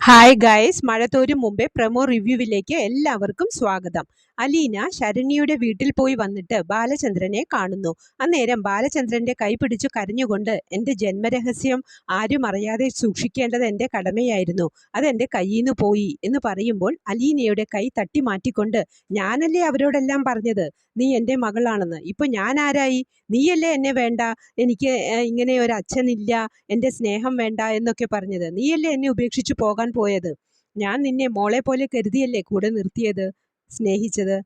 Hi guys, മഴ തോരും മുമ്പേ promo റിവ്യൂവിലേക്ക് എല്ലാവർക്കും സ്വാഗതം. അലീന ശരണ്യയുടെ വീട്ടിൽ പോയി വന്നിട്ട് ബാലചന്ദ്രനെ കാണുന്നു. അന്നേരം ബാലചന്ദ്രന്റെ കൈ പിടിച്ചു കരഞ്ഞുകൊണ്ട്, എൻ്റെ ജന്മരഹസ്യം ആരും അറിയാതെ സൂക്ഷിക്കേണ്ടത് എൻ്റെ കടമയായിരുന്നു, അതെൻ്റെ കയ്യിൽ നിന്ന് പോയി എന്ന് പറയുമ്പോൾ അലീനയുടെ കൈ തട്ടി മാറ്റിക്കൊണ്ട്, ഞാനല്ലേ അവരോടെല്ലാം പറഞ്ഞത് നീ എൻ്റെ മകളാണെന്ന്, ഇപ്പൊ ഞാൻ ആരായി? നീയല്ലേ എന്നെ വേണ്ട, എനിക്ക് ഇങ്ങനെ ഒരു അച്ഛനില്ല, എൻ്റെ സ്നേഹം വേണ്ട എന്നൊക്കെ പറഞ്ഞത്. നീയല്ലേ എന്നെ ഉപേക്ഷിച്ചു പോകാൻ പോയത്. ഞാൻ നിന്നെ മോളെ പോലെ കരുതിയല്ലേ കൂടെ നിർത്തിയത്, സ്നേഹിച്ചത്.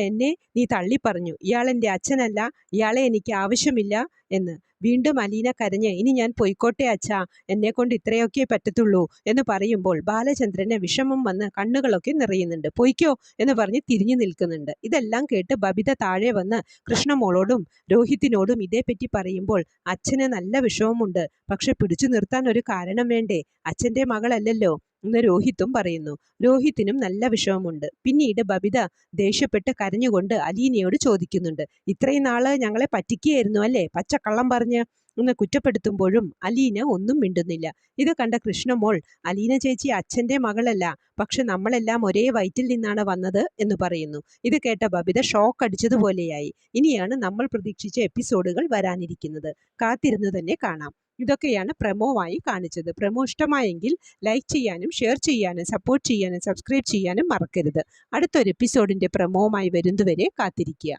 എന്നെ നീ തള്ളിപ്പറഞ്ഞു. ഇയാളെൻ്റെ അച്ഛനല്ല, ഇയാളെ എനിക്ക് ആവശ്യമില്ല എന്ന്. വീണ്ടും അലീന കരഞ്ഞ്, ഇനി ഞാൻ പൊയ്ക്കോട്ടെ അച്ഛാ, എന്നെ കൊണ്ട് ഇത്രയൊക്കെ പറ്റത്തുള്ളൂ എന്ന് പറയുമ്പോൾ ബാലചന്ദ്രന് വിഷമം വന്ന് കണ്ണുകളൊക്കെ നിറയുന്നുണ്ട്. പൊയ്ക്കോ എന്ന് പറഞ്ഞ് തിരിഞ്ഞു നിൽക്കുന്നുണ്ട്. ഇതെല്ലാം കേട്ട് ബബിത താഴെ വന്ന് കൃഷ്ണമോളോടും രോഹിത്തിനോടും ഇതേപ്പറ്റി പറയുമ്പോൾ അച്ഛന് നല്ല വിഷമമുണ്ട്, പക്ഷെ പിടിച്ചു നിർത്താൻ ഒരു കാരണം വേണ്ടേ, അച്ഛൻ്റെ മകളല്ലല്ലോ എന്ന് രോഹിത്തും പറയുന്നു. രോഹിത്തിനും നല്ല വിഷമമുണ്ട്. പിന്നീട് ബബിത ദേഷ്യപ്പെട്ട് കരഞ്ഞുകൊണ്ട് അലീനയോട് ചോദിക്കുന്നുണ്ട്, ഇത്രയും നാള് ഞങ്ങളെ പറ്റിക്കുകയായിരുന്നു അല്ലേ, പച്ചക്കള്ളം പറഞ്ഞ് എന്ന് കുറ്റപ്പെടുത്തുമ്പോഴും അലീന ഒന്നും മിണ്ടുന്നില്ല. ഇത് കണ്ട കൃഷ്ണമോൾ, അലീന ചേച്ചി അച്ഛൻ്റെ മകളല്ല, പക്ഷെ നമ്മളെല്ലാം ഒരേ വയറ്റിൽ നിന്നാണ് വന്നത് എന്ന് പറയുന്നു. ഇത് കേട്ട ബബിത ഷോക്ക് അടിച്ചതുപോലെയായി. ഇനിയാണ് നമ്മൾ പ്രതീക്ഷിച്ച എപ്പിസോഡുകൾ വരാനിരിക്കുന്നത്. കാത്തിരുന്ന് തന്നെ കാണാം. ഇതൊക്കെയാണ് പ്രമോവായി കാണിച്ചത്. പ്രമോ ഇഷ്ടമായെങ്കിൽ ലൈക്ക് ചെയ്യാനും ഷെയർ ചെയ്യാനും സപ്പോർട്ട് ചെയ്യാനും സബ്സ്ക്രൈബ് ചെയ്യാനും മറക്കരുത്. അടുത്തൊരു എപ്പിസോഡിൻ്റെ പ്രമോവുമായി വരുന്നതുവരെ കാത്തിരിക്കുക.